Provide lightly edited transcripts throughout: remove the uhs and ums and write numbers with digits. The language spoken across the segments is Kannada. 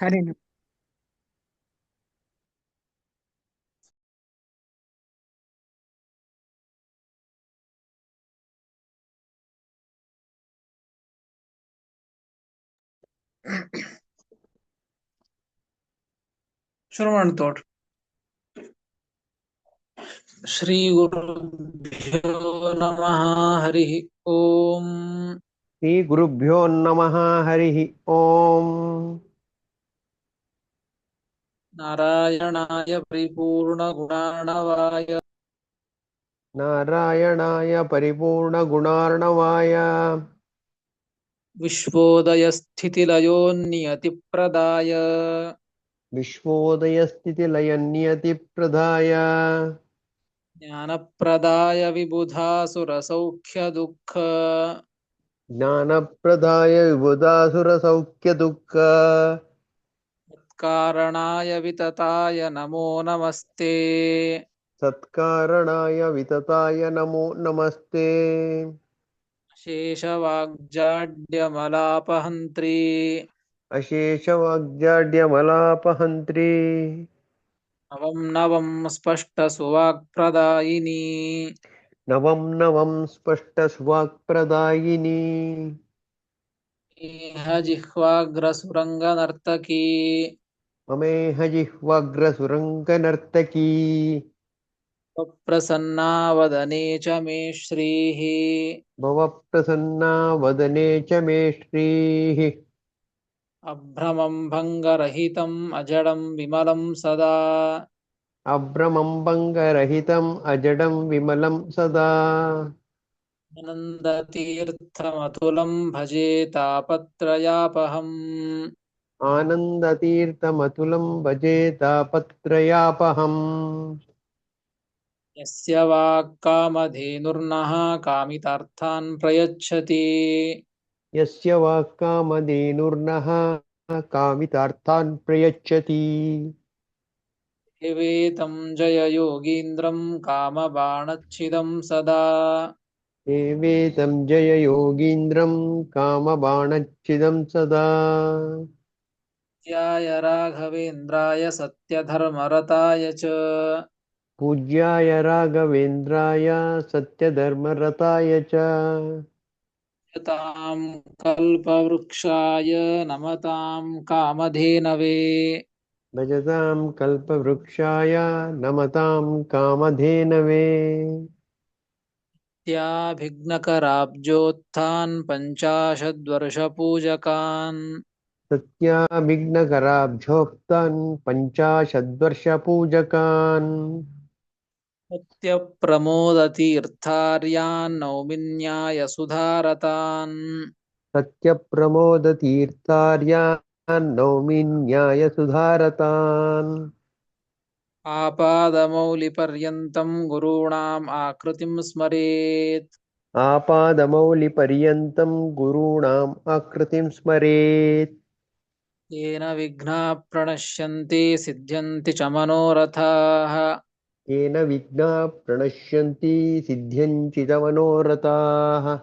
ಹರಿಣ ಶುರು ಮಾಡ್ತೋಡ್ರಿ. ಶ್ರೀ ಗುರುಭ್ಯೋ ನಮಃ ಹರಿ ಓಂ. ಶ್ರೀ ಗುರುಭ್ಯೋ ನಮಃ ಹರಿ ಓಂ. ನಾರಾಯಣಾಯ ಪರಿಪೂರ್ಣ ಗುಣಾರ್ಣವಾಯ ನಾರಾಯಣಾಯ ಪರಿಪೂರ್ಣ ಗುಣಾರ್ಣವಾಯ ವಿಶ್ವೋದಯ ಸ್ಥಿತಿಲಯೋನ್ನಿಯತಿಪ್ರದಾಯ ವಿಶ್ವೋದಯ ಸ್ಥಿತಿ ಲಯ ನಿಯತಿ ಪ್ರದಾಯ ಜ್ಞಾನಪ್ರದಾಯ ವಿಬುಧಾಸುರಸೌಖ್ಯ ದುಃಖ ಜ್ಞಾನಪ್ರದಾಯ ವಿಬುಧಾಸುರ ಸೌಖ್ಯ ದುಃಖ ಕಾರಣಾಯ ವಿತತಾಯ ನಮೋ ನಮಸ್ತೆ. ಸತ್ಕಾರಣಾಯ ವಿತತಾಯ ನಮೋ ನಮಸ್ತೆ. ಶೇಷವಾಗ್ಜಾಡ್ಯಮಲಾಪಹಂತ್ರಿ ಅಶೇಷವಾಗ್ಜಾಡ್ಯಮಲಾಪಹಂತ್ರಿ ನವಂ ನವಂ ಸ್ಪಷ್ಟ ಸುವಾಕ್ಪ್ರದಾಯಿನಿ ನವಂ ನವಂ ಸ್ಪಷ್ಟ ಸುವಾಕ್ಪ್ರದಾಯಿನಿ ಇಹ ಜಿಹ್ವಾಗ್ರಸುರಂಗನರ್ತಕೀ ಮಮೇಹ ಜಿಹ್ವಾಗ್ರ ಸುರಂಗನರ್ತಕೀ ಪ್ರಸನ್ನಾ ವದನೆ ಚ ಮೇ ಶ್ರೀಃ ಭವಪ್ರಸನ್ನಾ ವದನೆ ಚ ಮೇ ಶ್ರೀಃ. ಅಭ್ರಮಂ ಭಂಗರಹಿತಂ ಅಜಡಂ ವಿಮಲಂ ಸದಾ ಅಭ್ರಮಂ ಭಂಗರಹಿತಂ ಅಜಡಂ ವಿಮಲಂ ಸದಾ ಆನಂದತೀರ್ಥಮತುಲಂ ಭಜೆ ತಾಪತ್ರಯಾಪಹಂ. ಆನಂದತೀರ್ಥಮತುಲಂ ಭಜೆ ತಾಪತ್ರಯಾಪಹಂ. ಯಸ್ಯ ವಾಕ್ಕಾಮಧೇನುರ್ನಃ ಕಾಮಿತಾರ್ಥಾನ್ ಪ್ರಯಚ್ಛತಿ ಯಸ್ಯ ವಾಕ್ಕಾಮಧೇನುರ್ನಃ ಕಾಮಿತಾರ್ಥಾನ್ ಪ್ರಯಚ್ಛತಿ ವೇತಂ ಜಯ ಯೋಗೀಂದ್ರಂ ಕಾಮಬಾಣಚ್ಛಿದಂ ಸದಾ ಏವೇತಂ ಜಯ ಯೋಗೀಂದ್ರಂ ಕಾಮಬಾಣಚ್ಛಿದಂ ಸದಾ ತ್ಯಾಯ ರಾಘವೇಂದ್ರಾಯ ಸತ್ಯಧರ್ಮರತಾಯ ಚ ಪೂಜ್ಯಾಯ ರಾಘವೇಂದ್ರಾಯ ಸತ್ಯಧರ್ಮರತಾಯ ಚ ತಾಂ ಕಲ್ಪವೃಕ್ಷಾಯ ನಮತಾಂ ಕಾಮಧೇನವೇ ಭಜತಾಂ ಕಲ್ಪವೃಕ್ಷಾಯ ನಮತಾಂ ಕಾಮಧೇನವೇ ತ್ಯಾಭಿಘ್ನಕರಾಬ್ಜೋತ್ಥಾನ್ ಪಂಚಾಶದ್ವರ್ಷಪೂಜಕಾನ್ ಸತ್ಯಾವಿಘ್ನಕರಾಬ್ಜೋಕ್ತಾನ್ ಪಂಚಾಶದ್ವರ್ಷಪೂಜಕಾನ್ ಸತ್ಯಪ್ರಮೋದತೀರ್ಥಾರ್ಯಾನ್ ನೌಮಿನ್ಯಾಯ ಸುಧಾರತಾನ್ ಸತ್ಯಪ್ರಮೋದತೀರ್ಥಾರ್ಯಾನ್ ನೌಮಿ ನ್ಯಾಯಸುಧಾರತಾನ್ ಆಪಾದಮೌಲಿಪರ್ಯಂತಂ ಗುರುಣಾಂ ಆಕೃತಿಂ ಸ್ಮರೇತ್ ಆಪಾದಮೌಲಿಪರ್ಯಂತಂ ಗುರುಣಾಂ ಆಕೃತಿಂ ಸ್ಮರೇತ್ ಯೇನ ವಿಘ್ನಾಃ ಪ್ರಣಶ್ಯಂತಿ ಸಿದ್ಧ್ಯಂತಿ ಚ ಮನೋರಥಾಃ. येन विघ्नाः प्रणश्यन्ति सिद्ध्यन्ति च मनोरथाः.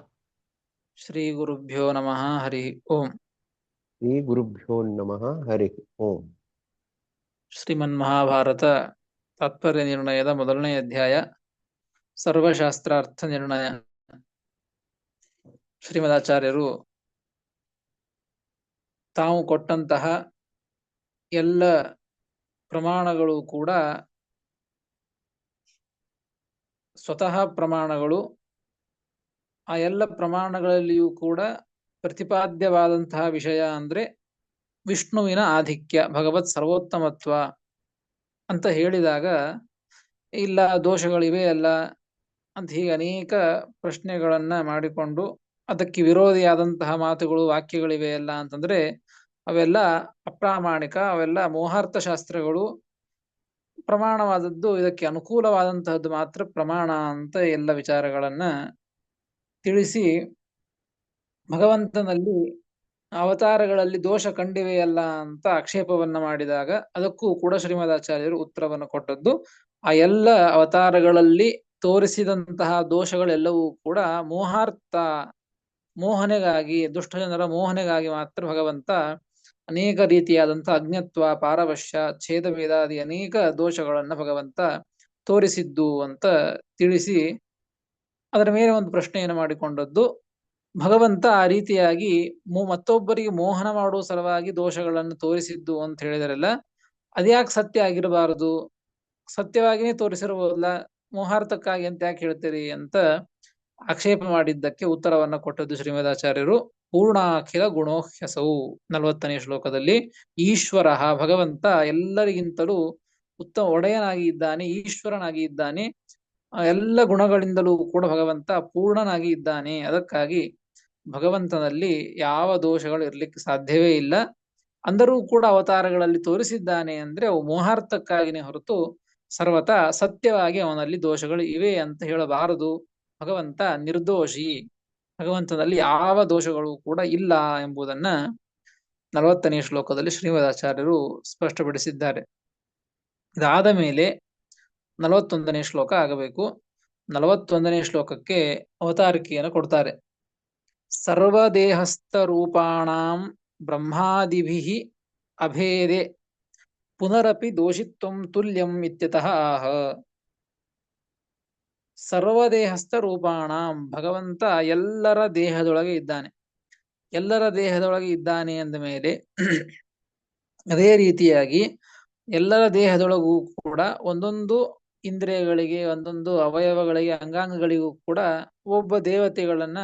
ಶ್ರೀ ಗುರುಭ್ಯೋ ನಮಃ ಹರಿ ಓಂ. श्रीगुरुभ्यो नमः हरिः ओम्. ಶ್ರೀಮನ್ಮಹಾಭಾರತ ತಾತ್ಪರ್ಯ ನಿರ್ಣಯದ ಮೊದಲನೇ ಅಧ್ಯಾಯ ಸರ್ವಶಾಸ್ತ್ರಾರ್ಥ ನಿರ್ಣಯ. ಶ್ರೀಮದಾಚಾರ್ಯರು ತಾವು ಕೊಟ್ಟಂತಹ ಎಲ್ಲ ಪ್ರಮಾಣಗಳು ಕೂಡ ಸ್ವತಃ ಪ್ರಮಾಣಗಳು. ಆ ಎಲ್ಲ ಪ್ರಮಾಣಗಳಲ್ಲಿಯೂ ಕೂಡ ಪ್ರತಿಪಾದ್ಯವಾದಂತಹ ವಿಷಯ ಅಂದ್ರೆ ವಿಷ್ಣುವಿನ ಆಧಿಕ್ಯ, ಭಗವತ್ ಸರ್ವೋತ್ತಮತ್ವ ಅಂತ ಹೇಳಿದಾಗ ಇಲ್ಲ ದೋಷಗಳಿವೆ ಅಲ್ಲ ಅಂತ ಹೀಗೆ ಅನೇಕ ಪ್ರಶ್ನೆಗಳನ್ನ ಮಾಡಿಕೊಂಡು ಅದಕ್ಕೆ ವಿರೋಧಿಯಾದಂತಹ ಮಾತುಗಳು ವಾಕ್ಯಗಳಿವೆ ಅಲ್ಲ ಅಂತಂದ್ರೆ ಅವೆಲ್ಲ ಅಪ್ರಾಮಾಣಿಕ, ಅವೆಲ್ಲ ಮೋಹಾರ್ಥ ಶಾಸ್ತ್ರಗಳು. ಪ್ರಮಾಣವಾದದ್ದು ಇದಕ್ಕೆ ಅನುಕೂಲವಾದಂತಹದ್ದು ಮಾತ್ರ ಪ್ರಮಾಣ ಅಂತ ಎಲ್ಲ ವಿಚಾರಗಳನ್ನ ತಿಳಿಸಿ ಭಗವಂತನಲ್ಲಿ ಅವತಾರಗಳಲ್ಲಿ ದೋಷ ಕಂಡಿವೆಯಲ್ಲ ಅಂತ ಆಕ್ಷೇಪವನ್ನ ಮಾಡಿದಾಗ ಅದಕ್ಕೂ ಕೂಡ ಶ್ರೀಮದಾಚಾರ್ಯರು ಉತ್ತರವನ್ನು ಕೊಟ್ಟದ್ದು ಆ ಎಲ್ಲ ಅವತಾರಗಳಲ್ಲಿ ತೋರಿಸಿದಂತಹ ದೋಷಗಳೆಲ್ಲವೂ ಕೂಡ ಮೋಹಾರ್ಥ, ಮೋಹನೆಗಾಗಿ, ದುಷ್ಟ ಜನರ ಮೋಹನೆಗಾಗಿ ಮಾತ್ರ ಭಗವಂತ ಅನೇಕ ರೀತಿಯಾದಂತಹ ಅಜ್ಞತ್ವ, ಪಾರವಶ್ಯ, ಛೇದಭೇದಾದಿ ಅನೇಕ ದೋಷಗಳನ್ನ ಭಗವಂತ ತೋರಿಸಿದ್ದು ಅಂತ ತಿಳಿಸಿ ಅದರ ಮೇಲೆ ಒಂದು ಪ್ರಶ್ನೆಯನ್ನು ಮಾಡಿಕೊಂಡದ್ದು. ಭಗವಂತ ಆ ರೀತಿಯಾಗಿ ಮತ್ತೊಬ್ಬರಿಗೆ ಮೋಹನ ಮಾಡುವ ಸಲುವಾಗಿ ದೋಷಗಳನ್ನು ತೋರಿಸಿದ್ದು ಅಂತ ಹೇಳಿದರಲ್ಲ, ಅದ್ಯಾಕೆ ಸತ್ಯ ಆಗಿರಬಾರದು? ಸತ್ಯವಾಗಿಯೇ ತೋರಿಸಿರಬಹುದಲ್ಲ, ಮೋಹಾರ್ಥಕ್ಕಾಗಿ ಅಂತ ಯಾಕೆ ಹೇಳ್ತೀರಿ ಅಂತ ಆಕ್ಷೇಪ ಮಾಡಿದ್ದಕ್ಕೆ ಉತ್ತರವನ್ನ ಕೊಟ್ಟದ್ದು ಶ್ರೀಮದಾಚಾರ್ಯರು. ಪೂರ್ಣಾಖಿಲ ಗುಣೋಹ್ಯಸೌ 40ನೇ ಶ್ಲೋಕದಲ್ಲಿ ಈಶ್ವರ ಭಗವಂತ ಎಲ್ಲರಿಗಿಂತಲೂ ಉತ್ತಮ ಒಡೆಯನಾಗಿ ಇದ್ದಾನೆ, ಈಶ್ವರನಾಗಿ ಇದ್ದಾನೆ. ಎಲ್ಲ ಗುಣಗಳಿಂದಲೂ ಕೂಡ ಭಗವಂತ ಪೂರ್ಣನಾಗಿ ಇದ್ದಾನೆ. ಅದಕ್ಕಾಗಿ ಭಗವಂತನಲ್ಲಿ ಯಾವ ದೋಷಗಳು ಇರ್ಲಿಕ್ಕೆ ಸಾಧ್ಯವೇ ಇಲ್ಲ. ಅಂದರೂ ಕೂಡ ಅವತಾರಗಳಲ್ಲಿ ತೋರಿಸಿದ್ದಾನೆ ಅಂದ್ರೆ ಅವು ಮೋಹಾರ್ಥಕ್ಕಾಗಿನೇ ಹೊರತು ಸರ್ವತಾ ಸತ್ಯವಾಗಿ ಅವನಲ್ಲಿ ದೋಷಗಳು ಇವೆ ಅಂತ ಹೇಳಬಾರದು. ಭಗವಂತ ನಿರ್ದೋಷಿ, ಭಗವಂತನಲ್ಲಿ ಯಾವ ದೋಷಗಳು ಕೂಡ ಇಲ್ಲ ಎಂಬುದನ್ನ 40ನೇ ಶ್ಲೋಕದಲ್ಲಿ ಶ್ರೀಮದಾಚಾರ್ಯರು ಸ್ಪಷ್ಟಪಡಿಸಿದ್ದಾರೆ. ಇದಾದ ಮೇಲೆ 41ನೇ ಶ್ಲೋಕ ಆಗಬೇಕು. 41ನೇ ಶ್ಲೋಕಕ್ಕೆ ಅವತಾರಿಕೆಯನ್ನು ಕೊಡ್ತಾರೆ. ಸರ್ವದೇಹಸ್ಥ ರೂಪಾಣಾಂ ಬ್ರಹ್ಮಾದಿಭಿಃ ಅಭೇದೆ ಪುನರಪಿ ದೋಷಿತ್ವಂ ತುಲ್ಯಂ ಇತ್ಯತಃ ಆಹ. ಸರ್ವದೇಹಸ್ಥ ರೂಪಾಣಾಂ, ಭಗವಂತ ಎಲ್ಲರ ದೇಹದೊಳಗೆ ಇದ್ದಾನೆ. ಎಲ್ಲರ ದೇಹದೊಳಗೆ ಇದ್ದಾನೆ ಅಂದ ಮೇಲೆ ಅದೇ ರೀತಿಯಾಗಿ ಎಲ್ಲರ ದೇಹದೊಳಗೂ ಕೂಡ ಒಂದೊಂದು ಇಂದ್ರಿಯಗಳಿಗೆ, ಒಂದೊಂದು ಅವಯವಗಳಿಗೆ, ಅಂಗಾಂಗಗಳಿಗೂ ಕೂಡ ಒಬ್ಬ ದೇವತೆಗಳನ್ನ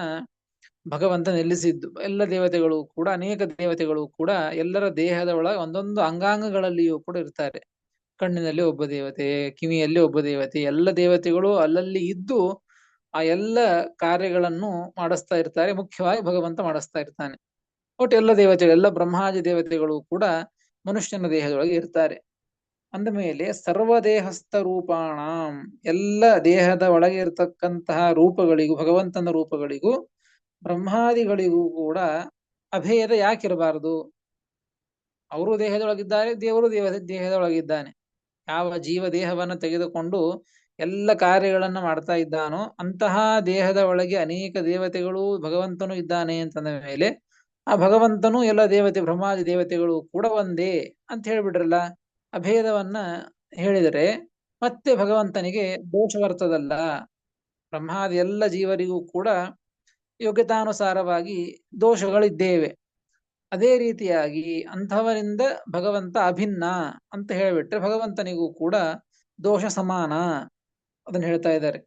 ಭಗವಂತ ನಿಲ್ಲಿಸಿದ್ದು. ಎಲ್ಲ ದೇವತೆಗಳು ಕೂಡ, ಅನೇಕ ದೇವತೆಗಳು ಕೂಡ ಎಲ್ಲರ ದೇಹದ ಒಳಗೆ ಒಂದೊಂದು ಅಂಗಾಂಗಗಳಲ್ಲಿಯೂ ಕೂಡ ಇರ್ತಾರೆ. ಕಣ್ಣಿನಲ್ಲಿ ಒಬ್ಬ ದೇವತೆ, ಕಿವಿಯಲ್ಲಿ ಒಬ್ಬ ದೇವತೆ, ಎಲ್ಲ ದೇವತೆಗಳು ಅಲ್ಲಲ್ಲಿ ಇದ್ದು ಆ ಎಲ್ಲ ಕಾರ್ಯಗಳನ್ನು ಮಾಡಿಸ್ತಾ ಇರ್ತಾರೆ. ಮುಖ್ಯವಾಗಿ ಭಗವಂತ ಮಾಡಿಸ್ತಾ ಇರ್ತಾನೆ. ಒಟ್ಟು ಎಲ್ಲ ದೇವತೆಗಳು, ಎಲ್ಲ ಬ್ರಹ್ಮಾದಿ ದೇವತೆಗಳು ಕೂಡ ಮನುಷ್ಯನ ದೇಹದೊಳಗೆ ಇರ್ತಾರೆ. ಅಂದ ಮೇಲೆ ಸರ್ವದೇಹಸ್ಥ ರೂಪಾಣಾಂ, ಎಲ್ಲ ದೇಹದ ಒಳಗೆ ಇರತಕ್ಕಂತಹ ರೂಪಗಳಿಗೂ, ಭಗವಂತನ ರೂಪಗಳಿಗೂ ಬ್ರಹ್ಮಾದಿಗಳಿಗೂ ಕೂಡ ಅಭೇದ ಯಾಕಿರಬಾರದು? ಅವರು ದೇಹದೊಳಗಿದ್ದಾರೆ, ದೇವರು ದೇಹದೊಳಗಿದ್ದಾನೆ. ಯಾವ ಜೀವ ದೇಹವನ್ನು ತೆಗೆದುಕೊಂಡು ಎಲ್ಲ ಕಾರ್ಯಗಳನ್ನ ಮಾಡ್ತಾ ಇದ್ದಾನೋ ಅಂತಹ ದೇಹದ ಒಳಗೆ ಅನೇಕ ದೇವತೆಗಳು, ಭಗವಂತನು ಇದ್ದಾನೆ ಅಂತಂದ ಮೇಲೆ ಆ ಭಗವಂತನು ಎಲ್ಲ ದೇವತೆ, ಬ್ರಹ್ಮಾದಿ ದೇವತೆಗಳು ಕೂಡ ಒಂದೇ ಅಂತ ಹೇಳ್ಬಿಡ್ರಲ್ಲ. ಅಭೇದವನ್ನ ಹೇಳಿದರೆ ಮತ್ತೆ ಭಗವಂತನಿಗೆ ದೋಷ ಬರ್ತದಲ್ಲ. ಬ್ರಹ್ಮಾದಿ ಎಲ್ಲ ಜೀವರಿಗೂ ಕೂಡ ಯೋಗ್ಯತಾನುಸಾರವಾಗಿ ದೋಷಗಳಿದ್ದೇವೆ. ಅದೇ ರೀತಿಯಾಗಿ ಅಂಥವರಿಂದ ಭಗವಂತ ಅಭಿನ್ನ ಅಂತ ಹೇಳಿಬಿಟ್ರೆ ಭಗವಂತನಿಗೂ ಕೂಡ ದೋಷ ಸಮಾನ. ಅದನ್ನ ಹೇಳ್ತಾ ಇದ್ದಾರೆ.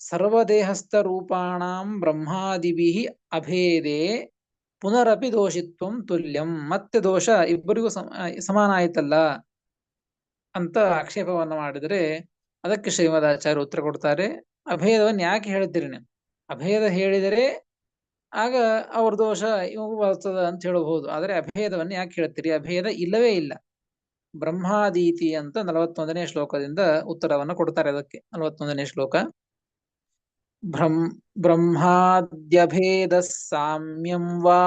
ಸರ್ವದೇಹಸ್ಥ ರೂಪಾಣಾಂ ಬ್ರಹ್ಮಾದಿಭಿಃ ಅಭೇದೇ ಪುನರಪಿ ದೋಷಿತ್ವಂ ತುಲ್ಯಂ, ಮತ್ತೆ ದೋಷ ಇಬ್ಬರಿಗೂ ಸಮಾನ ಆಯ್ತಲ್ಲ ಅಂತ ಆಕ್ಷೇಪವನ್ನ ಮಾಡಿದರೆ ಅದಕ್ಕೆ ಶ್ರೀಮದಾಚಾರ್ಯ ಉತ್ತರ ಕೊಡ್ತಾರೆ. ಅಭೇದವನ್ನ ಯಾಕೆ ಹೇಳ್ತೀರಿ ನೀವು? ಅಭೇದ ಹೇಳಿದರೆ ಆಗ ಅವ್ರ ದೋಷ ಇವಾಗ ಬರ್ತದ ಅಂತ ಹೇಳಬಹುದು. ಆದರೆ ಅಭೇದವನ್ನ ಯಾಕೆ ಹೇಳ್ತೀರಿ? ಅಭೇದ ಇಲ್ಲವೇ ಇಲ್ಲ. ಬ್ರಹ್ಮಾದೀತಿ ಅಂತ 41ನೇ ಶ್ಲೋಕದಿಂದ ಉತ್ತರವನ್ನ ಕೊಡ್ತಾರೆ. ಅದಕ್ಕೆ 41ನೇ ಶ್ಲೋಕ. ಬ್ರಹ್ಮಾದ್ಯಭೇದ ಸಾಮ್ಯಂ ವಾ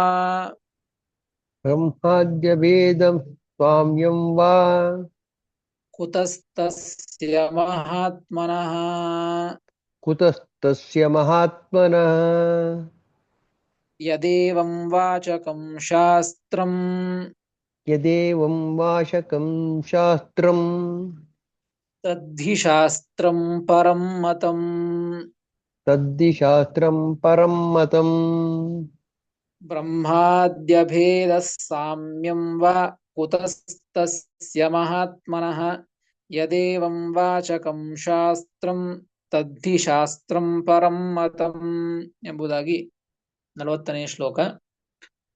ಬ್ರಹ್ಮಾದ್ಯಭೇದಂ ಸ್ವಾಮ್ಯಂ ವಾ ಕುತಸ್ತಸ್ಯ ಮಹಾತ್ಮನಃ ಕುತಸ್ತಸ್ಯ ಮಹಾತ್ಮನಃ ಯದೇವಂ ವಾಚಕಂ ಶಾಸ್ತ್ರಂ ಯದೇವಂ ವಾಚಕಂ ಶಾಸ್ತ್ರಂ ತದ್ಧಿ ಶಾಸ್ತ್ರಂ ಪರಂ ಮತಂ. ತದ್ದಿ ಶಾಸ್ತ್ರಂ ಪರಂ ಮತಂ. ಬ್ರಹ್ಮಾದ್ಯಭೇದ ಸಾಮ್ಯಂ ವಾ ಕುತಸ್ತಸ್ಯ ಮಹಾತ್ಮನಃ ಯದೇವಂ ವಾಚಕಂ ಶಾಸ್ತ್ರಂ ತದ್ಧಿ ಶಾಸ್ತ್ರಂ ಪರಂ ಮತಂ ಎಂಬುದಾಗಿ 40ನೇ ಶ್ಲೋಕ.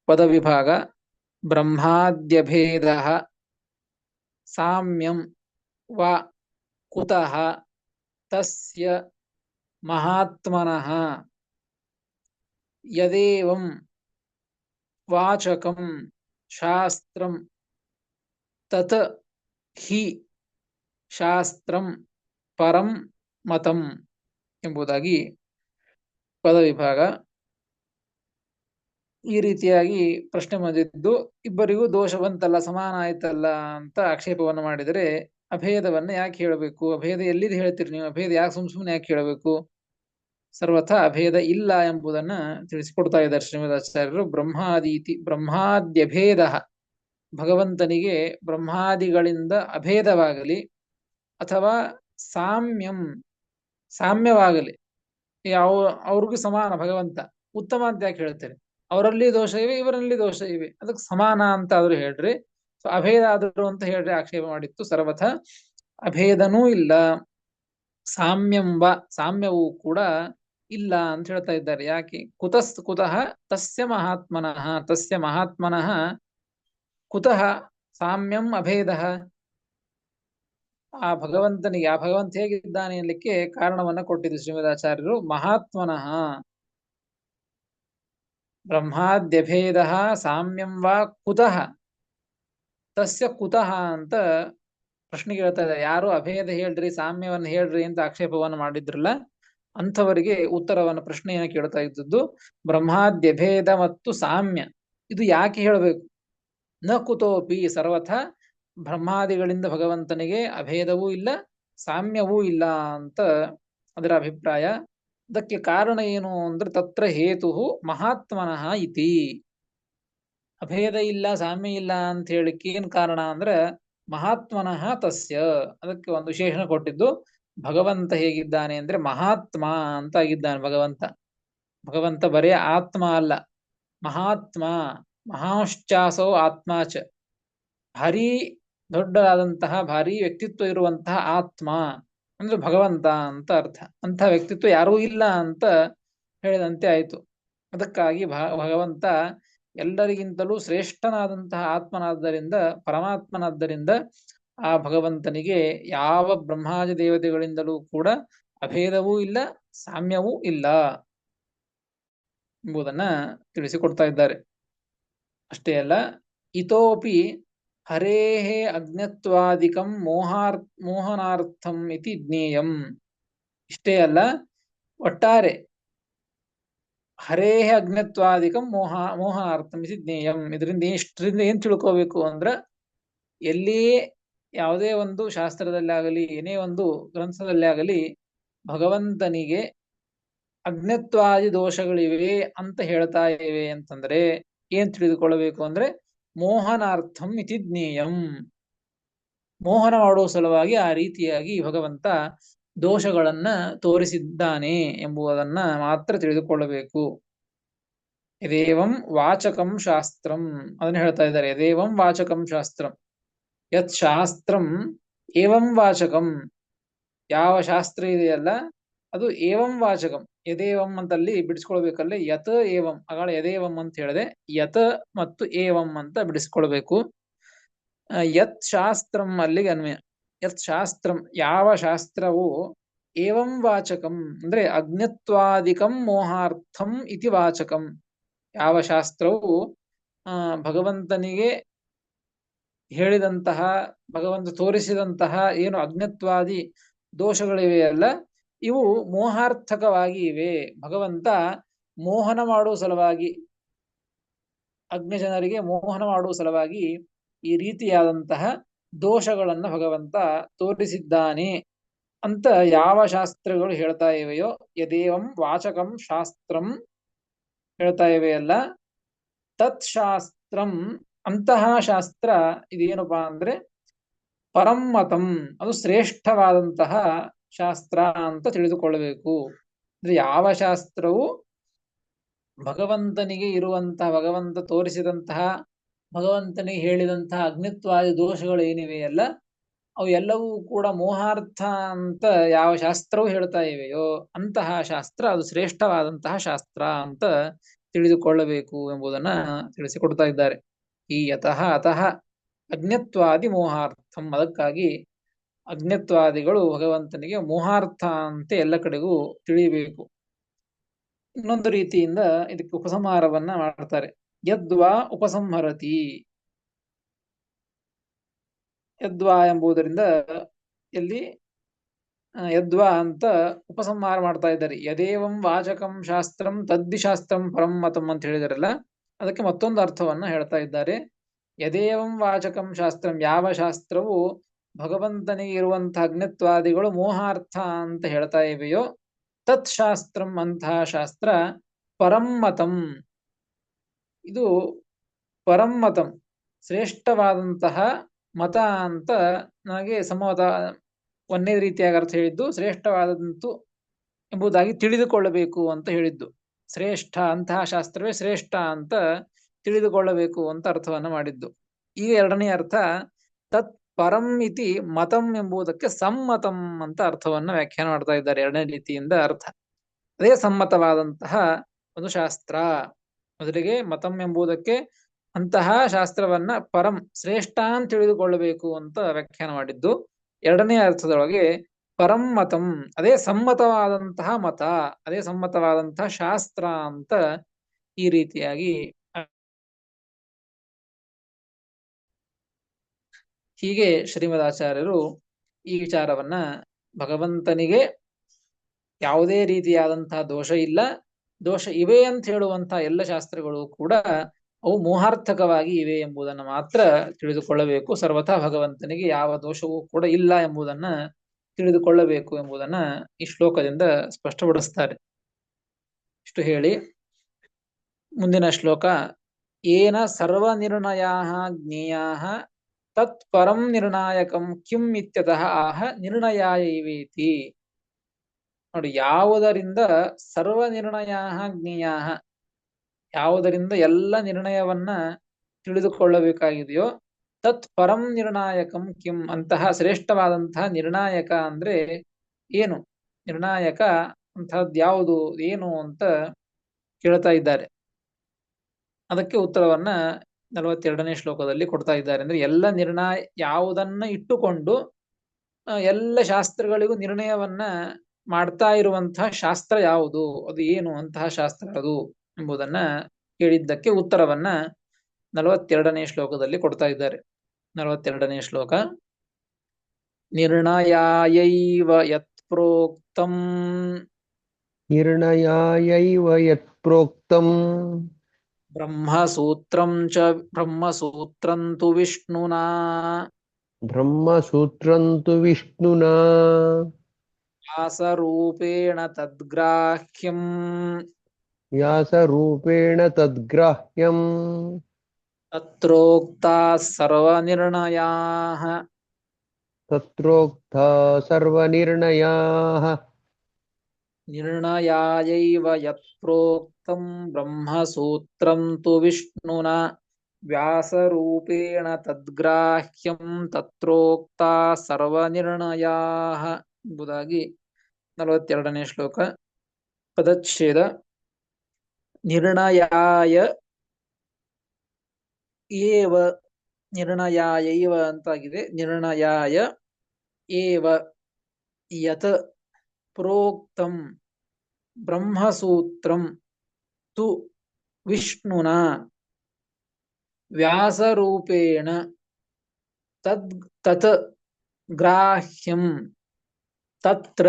ಪದವಿಭಾಗ. ಬ್ರಹ್ಮಾದ್ಯಭೇದ ಸಾಮ್ಯಂ ವಾ ಕುತಃ ತಸ್ಯ ಮಹಾತ್ಮನಃ ಯದೇವಂ ವಾಚಕಂ ಶಾಸ್ತ್ರಂ ತತ್ ಹಿ ಶಾಸ್ತ್ರಂ ಪರಂ ಮತಂ ಎಂಬುದಾಗಿ ಪದವಿಭಾಗ. ಈ ರೀತಿಯಾಗಿ ಪ್ರಶ್ನೆ ಬಂದಿದ್ದು ಇಬ್ಬರಿಗೂ ದೋಷ ಬಂತಲ್ಲ, ಸಮಾನ ಆಯ್ತಲ್ಲ ಅಂತ ಆಕ್ಷೇಪವನ್ನು ಮಾಡಿದರೆ ಅಭೇದವನ್ನ ಯಾಕೆ ಹೇಳಬೇಕು? ಅಭೇದ ಎಲ್ಲಿದೆ ಹೇಳ್ತೀರಿ ನೀವು? ಅಭೇದ ಯಾಕೆ ಸುಮ್ಮನೆ ಯಾಕೆ ಹೇಳಬೇಕು? ಸರ್ವಥಾ ಅಭೇದ ಇಲ್ಲ ಎಂಬುದನ್ನ ತಿಳಿಸಿಕೊಡ್ತಾ ಇದ್ದಾರೆ ಶ್ರೀಮದಾಚಾರ್ಯರು. ಬ್ರಹ್ಮಾದೀತಿ ಬ್ರಹ್ಮಾದ್ಯಭೇದ ಭಗವಂತನಿಗೆ ಬ್ರಹ್ಮಾದಿಗಳಿಂದ ಅಭೇದವಾಗಲಿ ಅಥವಾ ಸಾಮ್ಯವಾಗಲಿ, ಯಾವ ಅವ್ರಿಗೂ ಸಮಾನ ಭಗವಂತ, ಉತ್ತಮ ಅಂತ ಯಾಕೆ ಹೇಳ್ತೇನೆ? ಅವರಲ್ಲಿ ದೋಷ ಇವೆ, ಇವರಲ್ಲಿ ದೋಷ ಇವೆ, ಅದಕ್ಕೆ ಸಮಾನ ಅಂತ ಆದ್ರೂ ಹೇಳ್ರಿ. ಸೊ ಅಭೇದ ಆದ್ರು ಅಂತ ಹೇಳ್ರಿ ಆಕ್ಷೇಪ ಮಾಡಿತ್ತು. ಸರ್ವಥ ಅಭೇದನೂ ಇಲ್ಲ, ಸಾಮ್ಯವೂ ಕೂಡ ಇಲ್ಲ ಅಂತ ಹೇಳ್ತಾ ಇದ್ದಾರೆ. ಯಾಕೆ? ಕುತಃ ತಸ್ಯ ಮಹಾತ್ಮನಃ ಕುತಃ ಸಾಮ್ಯಂ ಅಭೇದ. ಆ ಭಗವಂತ ಹೇಗಿದ್ದಾನೆ ಅನ್ಲಿಕ್ಕೆ ಕಾರಣವನ್ನ ಕೊಟ್ಟಿದ್ದು ಶ್ರೀಮದಾಚಾರ್ಯರು. ಮಹಾತ್ಮನಃ ಬ್ರಹ್ಮಾದ್ಯಭೇದ ಸಾಮ್ಯಂ ವಾ ಕುತಃ ತಸ್ಯ ಕುತಃ ಅಂತ ಪ್ರಶ್ನೆ ಕೇಳ್ತಾ ಇದ್ದಾರೆ. ಯಾರು ಅಭೇದ ಹೇಳ್ರಿ, ಸಾಮ್ಯವನ್ನು ಹೇಳ್ರಿ ಅಂತ ಆಕ್ಷೇಪವನ್ನು ಮಾಡಿದ್ರಲ್ಲ, ಅಂಥವರಿಗೆ ಉತ್ತರವನ್ನು, ಪ್ರಶ್ನೆಯನ್ನು ಕೇಳ್ತಾ ಇದ್ದದ್ದು. ಬ್ರಹ್ಮಾದ್ಯಭೇದ ಮತ್ತು ಸಾಮ್ಯ ಇದು ಯಾಕೆ ಹೇಳಬೇಕು? ನ ಕುತೋಪಿ ಸರ್ವಥ ಬ್ರಹ್ಮಾದಿಗಳಿಂದ ಭಗವಂತನಿಗೆ ಅಭೇದವೂ ಇಲ್ಲ, ಸಾಮ್ಯವೂ ಇಲ್ಲ ಅಂತ ಅದರ ಅಭಿಪ್ರಾಯ. ಅದಕ್ಕೆ ಕಾರಣ ಏನು ಅಂದ್ರೆ ತತ್ರ ಹೇತು ಮಹಾತ್ಮನಃ ಇತಿ. ಅಭೇದ ಇಲ್ಲ, ಸಾಮ್ಯ ಇಲ್ಲ ಅಂತ ಹೇಳಿಕ್ಕೆ ಏನ್ ಕಾರಣ ಅಂದ್ರೆ ಮಹಾತ್ಮನಃ ತಸ್ಯ. ಅದಕ್ಕೆ ಒಂದು ವಿಶೇಷಣ ಕೊಟ್ಟಿದ್ದು. ಭಗವಂತ ಹೇಗಿದ್ದಾನೆ ಅಂದ್ರೆ ಮಹಾತ್ಮ ಅಂತ ಆಗಿದ್ದಾನೆ ಭಗವಂತ ಬರೇ ಆತ್ಮ ಅಲ್ಲ, ಮಹಾತ್ಮ. ಮಹಾಶ್ಚಾಸೋ ಆತ್ಮಾಚ, ಭಾರಿ ದೊಡ್ಡದಾದಂತಹ ಭಾರಿ ವ್ಯಕ್ತಿತ್ವ ಇರುವಂತಹ ಆತ್ಮ ಅಂದ್ರೆ ಭಗವಂತ ಅಂತ ಅರ್ಥ. ಅಂತಹ ವ್ಯಕ್ತಿತ್ವ ಯಾರೂ ಇಲ್ಲ ಅಂತ ಹೇಳಿದಂತೆ ಆಯ್ತು. ಅದಕ್ಕಾಗಿ ಭಗವಂತ ಎಲ್ಲರಿಗಿಂತಲೂ ಶ್ರೇಷ್ಠನಾದಂತಹ ಆತ್ಮನಾದ್ದರಿಂದ, ಪರಮಾತ್ಮನಾದ್ದರಿಂದ ಆ ಭಗವಂತನಿಗೆ ಯಾವ ಬ್ರಹ್ಮಾದಿ ದೇವತೆಗಳಿಂದಲೂ ಕೂಡ ಅಭೇದವೂ ಇಲ್ಲ, ಸಾಮ್ಯವೂ ಇಲ್ಲ ಎಂಬುದನ್ನ ತಿಳಿಸಿಕೊಡ್ತಾ ಇದ್ದಾರೆ. ಅಷ್ಟೇ ಅಲ್ಲ, ಇತೋಪಿ ಹರೇಃ ಅಜ್ಞತ್ವಾದಿಕಂ ಮೋಹನಾರ್ಥಂ ಇತಿ ಜ್ಞೇಯಂ. ಇಷ್ಟೇ ಅಲ್ಲ, ಒಟ್ಟಾರೆ ಹರೇಃ ಅಜ್ಞತ್ವಾದಿಕಂ ಮೋಹನಾರ್ಥಂ ಇತಿ ಜ್ಞೇಯಂ. ಇಷ್ಟರಿಂದ ಏನ್ ತಿಳ್ಕೋಬೇಕು ಅಂದ್ರ, ಎಲ್ಲಿಯೇ ಯಾವುದೇ ಒಂದು ಶಾಸ್ತ್ರದಲ್ಲಿ ಆಗಲಿ, ಏನೇ ಒಂದು ಗ್ರಂಥದಲ್ಲಿ ಆಗಲಿ ಭಗವಂತನಿಗೆ ಅಜ್ಞತ್ವಾದಿ ದೋಷಗಳಿವೆ ಅಂತ ಹೇಳ್ತಾ ಇವೆ ಅಂತಂದ್ರೆ ಏನ್ ತಿಳಿದುಕೊಳ್ಳಬೇಕು ಅಂದ್ರೆ ಮೋಹನಾರ್ಥಂ ಇತಿ ಜ್ಞೇಯಂ. ಮೋಹನ ಮಾಡುವ ಸಲುವಾಗಿ ಆ ರೀತಿಯಾಗಿ ಭಗವಂತ ದೋಷಗಳನ್ನ ತೋರಿಸಿದ್ದಾನೆ ಎಂಬುದನ್ನ ಮಾತ್ರ ತಿಳಿದುಕೊಳ್ಳಬೇಕು. ಯದೇವಂ ವಾಚಕಂ ಶಾಸ್ತ್ರಂ, ಅದನ್ನ ಹೇಳ್ತಾ ಇದ್ದಾರೆ. ಯದೇವಂ ವಾಚಕಂ ಶಾಸ್ತ್ರಂ, ಯತ್ ಶಾಸ್ತ್ರಂ ಏವಂ ವಾಚಕಂ. ಯಾವ ಶಾಸ್ತ್ರ ಇದೆಯಲ್ಲ ಅದು ಏವಂ ವಾಚಕಂ. ಯದೇವಂ ಅಂತಲ್ಲಿ ಬಿಡಿಸ್ಕೊಳ್ಬೇಕಲ್ಲಿ ಯತ್ ಏವಂ, ಆಗಳ ಯದೇವಂ ಅಂತ ಹೇಳಿದೆ, ಯತ್ ಮತ್ತು ಏವಂ ಅಂತ ಬಿಡಿಸ್ಕೊಳ್ಬೇಕು. ಯತ್ ಶಾಸ್ತ್ರಂ ಅಲ್ಲಿಗೆ ಅನ್ವಯ. ಯತ್ ಶಾಸ್ತ್ರಂ, ಯಾವ ಶಾಸ್ತ್ರವು ಏವಂ ವಾಚಕಂ ಅಂದ್ರೆ ಅಜ್ಞತ್ವಾದಿಕಂ ಮೋಹಾರ್ಥಂ ಇತಿ ವಾಚಕಂ. ಯಾವ ಶಾಸ್ತ್ರವು ಭಗವಂತನಿಗೆ ಹೇಳಿದಂತಹ, ಭಗವಂತ ತೋರಿಸಿದಂತಹ ಏನು ಅಜ್ಞತ್ವಾದಿ ದೋಷಗಳಿವೆಯಲ್ಲ, ಇವು ಮೋಹಾರ್ಥಕವಾಗಿ ಇವೆ. ಭಗವಂತ ಮೋಹನ ಮಾಡುವ ಸಲುವಾಗಿ, ಅಜ್ಞ ಜನರಿಗೆ ಮೋಹನ ಮಾಡುವ ಸಲುವಾಗಿ ಈ ರೀತಿಯಾದಂತಹ ದೋಷಗಳನ್ನ ಭಗವಂತ ತೋರಿಸಿದ್ದಾನೆ ಅಂತ ಯಾವ ಶಾಸ್ತ್ರಗಳು ಹೇಳ್ತಾ ಇವೆಯೋ, ಯದೇವಂ ವಾಚಕಂ ಶಾಸ್ತ್ರಂ ಹೇಳ್ತಾ ಇವೆಯಲ್ಲ, ತತ್ ಶಾಸ್ತ್ರಂ ಅಂತಹ ಶಾಸ್ತ್ರ ಇದೇನಪ್ಪಾ ಅಂದ್ರೆ ಪರಮ್ಮತಂ, ಅದು ಶ್ರೇಷ್ಠವಾದಂತಹ ಶಾಸ್ತ್ರ ಅಂತ ತಿಳಿದುಕೊಳ್ಳಬೇಕು. ಅಂದ್ರೆ ಯಾವ ಶಾಸ್ತ್ರವು ಭಗವಂತನಿಗೆ ಇರುವಂತಹ, ಭಗವಂತ ತೋರಿಸಿದಂತಹ, ಭಗವಂತನಿಗೆ ಹೇಳಿದಂತಹ ಅಜ್ಞತ್ವಾದಿ ದೋಷಗಳು ಏನಿವೆಯಲ್ಲ, ಅವು ಎಲ್ಲವೂ ಕೂಡ ಮೋಹಾರ್ಥ ಅಂತ ಯಾವ ಶಾಸ್ತ್ರವು ಹೇಳ್ತಾ ಇವೆಯೋ ಅಂತಹ ಶಾಸ್ತ್ರ ಅದು ಶ್ರೇಷ್ಠವಾದಂತಹ ಶಾಸ್ತ್ರ ಅಂತ ತಿಳಿದುಕೊಳ್ಳಬೇಕು ಎಂಬುದನ್ನ ತಿಳಿಸಿಕೊಡ್ತಾ ಇದ್ದಾರೆ. ಈ ಅತಃ ಅಜ್ಞತ್ವಾದಿ ಮೋಹಾರ್ಥಂ, ಅದಕ್ಕಾಗಿ ಅಜ್ಞತ್ವಾದಿಗಳು ಭಗವಂತನಿಗೆ ಮೋಹಾರ್ಥ ಅಂತ ಎಲ್ಲ ಕಡೆಗೂ ತಿಳಿಯಬೇಕು. ಇನ್ನೊಂದು ರೀತಿಯಿಂದ ಇದಕ್ಕೆ ಉಪಸಂಹಾರವನ್ನ ಮಾಡ್ತಾರೆ. ಯದ್ವಾ ಉಪಸಂಹರತಿ, ಯದ್ವಾ ಎಂಬುದರಿಂದ ಇಲ್ಲಿ ಯದ್ವಾ ಅಂತ ಉಪಸಂಹಾರ ಮಾಡ್ತಾ ಇದ್ದಾರೆ. ಯದೇವಂ ವಾಚಕಂ ಶಾಸ್ತ್ರಂ ತದ್ದಿ ಶಾಸ್ತ್ರಂ ಪರಮ್ಮತಂ ಅಂತ ಹೇಳಿದಾರಲ್ಲ, ಅದಕ್ಕೆ ಮತ್ತೊಂದು ಅರ್ಥವನ್ನ ಹೇಳ್ತಾ ಇದ್ದಾರೆ. ಯದೇವಂ ವಾಚಕಂ ಶಾಸ್ತ್ರಂ, ಯಾವ ಶಾಸ್ತ್ರವು ಭಗವಂತನಿಗೆ ಇರುವಂತಹ ಅಜ್ಞತ್ವಾದಿಗಳು ಮೋಹಾರ್ಥ ಅಂತ ಹೇಳ್ತಾ ಇವೆಯೋ, ತತ್ ಶಾಸ್ತ್ರಂ ಅಂತಹ ಶಾಸ್ತ್ರ ಪರಮ್ಮತಂ, ಇದು ಪರಮ್ಮತಂ ಶ್ರೇಷ್ಠವಾದಂತಹ ಮತ ಅಂತ ನನಗೆ ಸಮಮತ ಒಂದೇ ರೀತಿಯಾಗಿ ಅರ್ಥ ಹೇಳಿದ್ದು ಶ್ರೇಷ್ಠವಾದಂತು ಎಂಬುದಾಗಿ ತಿಳಿದುಕೊಳ್ಳಬೇಕು ಅಂತ ಹೇಳಿದ್ದು. ಶ್ರೇಷ್ಠ ಅಂತಹ ಶಾಸ್ತ್ರವೇ ಶ್ರೇಷ್ಠ ಅಂತ ತಿಳಿದುಕೊಳ್ಳಬೇಕು ಅಂತ ಅರ್ಥವನ್ನ ಮಾಡಿದ್ದು. ಈಗ ಎರಡನೇ ಅರ್ಥ ತತ್ ಪರಂ ಇತಿ ಮತಂ ಎಂಬುದಕ್ಕೆ ಸಮ್ಮತಂ ಅಂತ ಅರ್ಥವನ್ನ ವ್ಯಾಖ್ಯಾನ ಮಾಡ್ತಾ ಇದ್ದಾರೆ. ಎರಡನೇ ರೀತಿಯಿಂದ ಅರ್ಥ ಅದೇ ಸಮ್ಮತವಾದಂತಹ ಒಂದು ಶಾಸ್ತ್ರ. ಮೊದಲಿಗೆ ಮತಂ ಎಂಬುದಕ್ಕೆ ಅಂತಹ ಶಾಸ್ತ್ರವನ್ನ ಪರಂ ಶ್ರೇಷ್ಠ ಅಂತ ತಿಳಿದುಕೊಳ್ಳಬೇಕು ಅಂತ ವ್ಯಾಖ್ಯಾನ ಮಾಡಿದ್ದು. ಎರಡನೇ ಅರ್ಥದೊಳಗೆ ಪರಂ ಮತಂ ಅದೇ ಸಮ್ಮತವಾದಂತಹ ಮತ, ಅದೇ ಸಮ್ಮತವಾದಂತಹ ಶಾಸ್ತ್ರ ಅಂತ ಈ ರೀತಿಯಾಗಿ ಹೀಗೆ ಶ್ರೀಮದಾಚಾರ್ಯರು ಈ ವಿಚಾರವನ್ನ ಭಗವಂತನಿಗೆ ಯಾವುದೇ ರೀತಿಯಾದಂತಹ ದೋಷ ಇಲ್ಲ, ದೋಷ ಇವೆ ಅಂತ ಹೇಳುವಂತಹ ಎಲ್ಲ ಶಾಸ್ತ್ರಗಳು ಕೂಡ ಅವು ಮೋಹಾರ್ಥಕವಾಗಿ ಇವೆ ಎಂಬುದನ್ನು ಮಾತ್ರ ತಿಳಿದುಕೊಳ್ಳಬೇಕು. ಸರ್ವಥಾ ಭಗವಂತನಿಗೆ ಯಾವ ದೋಷವೂ ಕೂಡ ಇಲ್ಲ ಎಂಬುದನ್ನ ತಿಳಿದುಕೊಳ್ಳಬೇಕು ಎಂಬುದನ್ನ ಈ ಶ್ಲೋಕದಿಂದ ಸ್ಪಷ್ಟಪಡಿಸ್ತಾರೆ. ಇಷ್ಟು ಹೇಳಿ ಮುಂದಿನ ಶ್ಲೋಕ ಏನ ಸರ್ವ ನಿರ್ಣಯಾ ಜ್ಞೇಯಾ ತತ್ ಪರಂ ನಿರ್ಣಾಯಕಂ ಕಿಂ ಇತ್ಯತಃ ಆಹ ನಿರ್ಣಯಾಯ ಇವೇತಿ. ನೋಡಿ, ಯಾವುದರಿಂದ ಸರ್ವ ನಿರ್ಣಯಾ ಜ್ಞೇಯಾ, ಯಾವುದರಿಂದ ಎಲ್ಲ ನಿರ್ಣಯವನ್ನ ತಿಳಿದುಕೊಳ್ಳಬೇಕಾಗಿದೆಯೋ ತತ್ ಪರಂ ನಿರ್ಣಾಯಕಂ ಕಿಂ, ಅಂತಹ ಶ್ರೇಷ್ಠವಾದಂತಹ ನಿರ್ಣಾಯಕ ಅಂದ್ರೆ ಏನು, ನಿರ್ಣಾಯಕ ಅಂತಹದ್ದು ಯಾವುದು, ಏನು ಅಂತ ಕೇಳ್ತಾ ಇದ್ದಾರೆ. ಅದಕ್ಕೆ ಉತ್ತರವನ್ನ 42ನೇ ಶ್ಲೋಕದಲ್ಲಿ ಕೊಡ್ತಾ ಇದ್ದಾರೆ. ಅಂದ್ರೆ ಎಲ್ಲ ನಿರ್ಣಯ ಯಾವುದನ್ನ ಇಟ್ಟುಕೊಂಡು ಎಲ್ಲ ಶಾಸ್ತ್ರಗಳಿಗೂ ನಿರ್ಣಯವನ್ನ ಮಾಡ್ತಾ ಇರುವಂತಹ ಶಾಸ್ತ್ರ ಯಾವುದು, ಅದು ಏನು ಅಂತಹ ಶಾಸ್ತ್ರ ಅದು ಎಂಬುದನ್ನ ಕೇಳಿದ್ದಕ್ಕೆ ಉತ್ತರವನ್ನ 42ನೇ ಶ್ಲೋಕದಲ್ಲಿ ಕೊಡ್ತಾ ಇದ್ದಾರೆ. 42ನೇ ಶ್ಲೋಕ ನಿರ್ಣಯಾಯೈವ ಯತ್ ಪ್ರೋಕ್ತಂ ನಿರ್ಣಯಾಯೈವ ಯತ್ ಪ್ರೋಕ್ತಂ ಬ್ರಹ್ಮಸೂತ್ರಂ ತು ವಿಷ್ಣುನಾ ಬ್ರಹ್ಮಸೂತ್ರಂ ತು ವಿಷ್ಣುನಾ ವ್ಯಾಸರೂಪೇಣ ತದ್ಗ್ರಾಹ್ಯಂ ವ್ಯಾಸರೂಪೇಣ ತದ್ಗ್ರಾಹ್ಯಂ ತತ್ರೋಕ್ತಾಃ ಸರ್ವನಿರ್ಣಯಾಃ ತತ್ರೋಕ್ತಾ ಸರ್ವನಿರ್ಣಯಾಃ ನಿರ್ಣಯಾಯೈವ ಯತ್ ಪ್ರೋಕ್ತಂ ಬ್ರಹ್ಮಸೂತ್ರಂ ತು ವಿಷ್ಣುನಾ ವ್ಯಾಸರೂಪೇಣ ತದ್ಗ್ರಾಹ್ಯಂ ತತ್ರೋಕ್ತಾಃ ಸರ್ವನಿರ್ಣಯಾಃ ಎಂಬುದಾಗಿ 42ನೇ ಶ್ಲೋಕ. ಪದಚ್ಛೇದ ನಿರ್ಣಯಾಯ ಏವ, ನಿರ್ಣಯಾಯೈವ ಅಂತಾಗಿದೆ. ನಿರ್ಣಯಾಯ ಏವ ಯತ್ ಪ್ರೋಕ್ತಂ ಬ್ರಹ್ಮಸೂತ್ರಂ ತು ವಿಷ್ಣುನಾ ವ್ಯಾಸರೂಪೇಣ ತತ್ ಗ್ರಾಹ್ಯಂ ತತ್ರ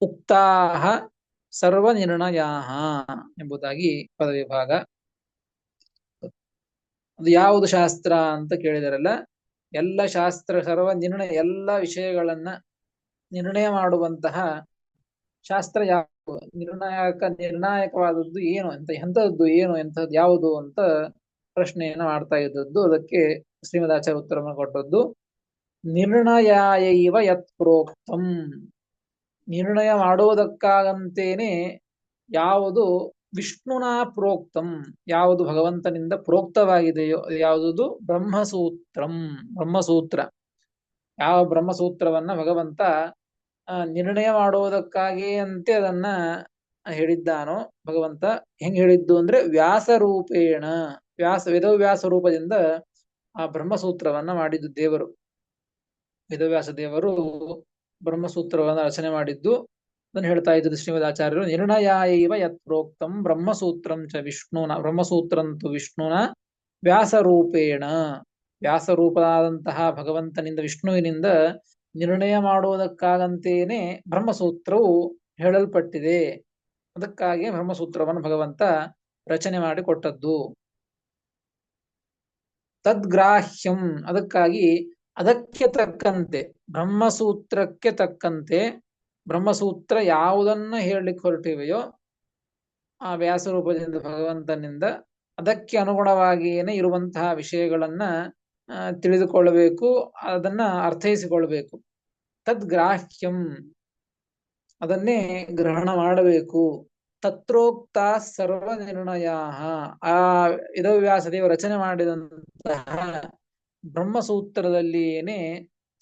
ಉಕ್ತಾಃ ಸರ್ವನಿರ್ಣಯಾಃ ಎಂಬುದಾಗಿ ಪದವಿಭಾಗ. ಅದು ಯಾವುದು ಶಾಸ್ತ್ರ ಅಂತ ಕೇಳಿದಾರಲ್ಲ, ಎಲ್ಲ ಶಾಸ್ತ್ರ ಸರ್ವ ನಿರ್ಣಯ, ಎಲ್ಲ ವಿಷಯಗಳನ್ನ ನಿರ್ಣಯ ಮಾಡುವಂತಹ ಶಾಸ್ತ್ರ ಯಾವುದು, ನಿರ್ಣಾಯಕವಾದದ್ದು ಏನು ಅಂತ, ಎಂಥದ್ದು ಏನು, ಎಂಥದ್ದು ಯಾವುದು ಅಂತ ಪ್ರಶ್ನೆಯನ್ನ ಮಾಡ್ತಾ ಇದ್ದದ್ದು. ಅದಕ್ಕೆ ಶ್ರೀಮದಾಚಾರ್ಯ ಉತ್ತರವನ್ನು ಕೊಟ್ಟದ್ದು ನಿರ್ಣಯಾಯೈವ ಯತ್ ಪ್ರೋಕ್ತಂ, ನಿರ್ಣಯ ಮಾಡುವುದಕ್ಕಾಗಂತೇನೆ ಯಾವುದು ವಿಷ್ಣುನಾ ಪ್ರೋಕ್ತಂ, ಯಾವುದು ಭಗವಂತನಿಂದ ಪ್ರೋಕ್ತವಾಗಿದೆಯೋ ಯಾವುದು ಬ್ರಹ್ಮಸೂತ್ರಂ, ಬ್ರಹ್ಮಸೂತ್ರ. ಯಾವ ಬ್ರಹ್ಮಸೂತ್ರವನ್ನ ಭಗವಂತ ನಿರ್ಣಯ ಮಾಡುವುದಕ್ಕಾಗಿ ಅಂತೆ ಅದನ್ನ ಹೇಳಿದ್ದಾನೋ ಭಗವಂತ. ಹೆಂಗ್ ಹೇಳಿದ್ದು ಅಂದ್ರೆ ವ್ಯಾಸರೂಪೇಣ, ವೇದವ್ಯಾಸ ರೂಪದಿಂದ ಆ ಬ್ರಹ್ಮಸೂತ್ರವನ್ನ ಮಾಡಿದ್ದು ದೇವರು. ವೇದವ್ಯಾಸ ದೇವರು ಬ್ರಹ್ಮಸೂತ್ರವನ್ನ ರಚನೆ ಮಾಡಿದ್ದು. ಅದನ್ನು ಹೇಳ್ತಾ ಇದ್ದು ಶ್ರೀಮದಾಚಾರ್ಯರು ನಿರ್ಣಯಾಯೈವ ಯತ್ ಪ್ರೋಕ್ತಂ ಬ್ರಹ್ಮಸೂತ್ರಂ ಚ ವಿಷ್ಣುನ, ಬ್ರಹ್ಮಸೂತ್ರಂತು ವಿಷ್ಣುನ ವ್ಯಾಸರೂಪೇಣ, ವ್ಯಾಸರೂಪವಾದಂತಹ ಭಗವಂತನಿಂದ ವಿಷ್ಣುವಿನಿಂದ ನಿರ್ಣಯ ಮಾಡುವುದಕ್ಕಾಗಂತೇನೆ ಬ್ರಹ್ಮಸೂತ್ರವು ಹೇಳಲ್ಪಟ್ಟಿದೆ. ಅದಕ್ಕಾಗಿ ಬ್ರಹ್ಮಸೂತ್ರವನ್ನು ಭಗವಂತ ರಚನೆ ಮಾಡಿ ಕೊಟ್ಟದ್ದು. ತದ್ಗ್ರಾಹ್ಯಂ, ಅದಕ್ಕಾಗಿ ಅದಕ್ಕೆ ತಕ್ಕಂತೆ, ಬ್ರಹ್ಮಸೂತ್ರಕ್ಕೆ ತಕ್ಕಂತೆ, ಬ್ರಹ್ಮಸೂತ್ರ ಯಾವುದನ್ನ ಹೇಳಲಿಕ್ಕೆ ಹೊರಟಿವೆಯೋ ಆ ವ್ಯಾಸರೂಪದಿಂದ ಭಗವಂತನಿಂದ ಅದಕ್ಕೆ ಅನುಗುಣವಾಗಿಯೇನೆ ಇರುವಂತಹ ವಿಷಯಗಳನ್ನ ತಿಳಿದುಕೊಳ್ಳಬೇಕು, ಅದನ್ನ ಅರ್ಥೈಸಿಕೊಳ್ಬೇಕು. ತದ್ಗ್ರಾಹ್ಯಂ, ಅದನ್ನೇ ಗ್ರಹಣ ಮಾಡಬೇಕು. ತತ್ರೋಕ್ತ ಸರ್ವ ನಿರ್ಣಯ, ಆ ವೇದವ್ಯಾಸ ದೇವ ರಚನೆ ಮಾಡಿದಂತಹ ಬ್ರಹ್ಮಸೂತ್ರದಲ್ಲಿಯೇನೆ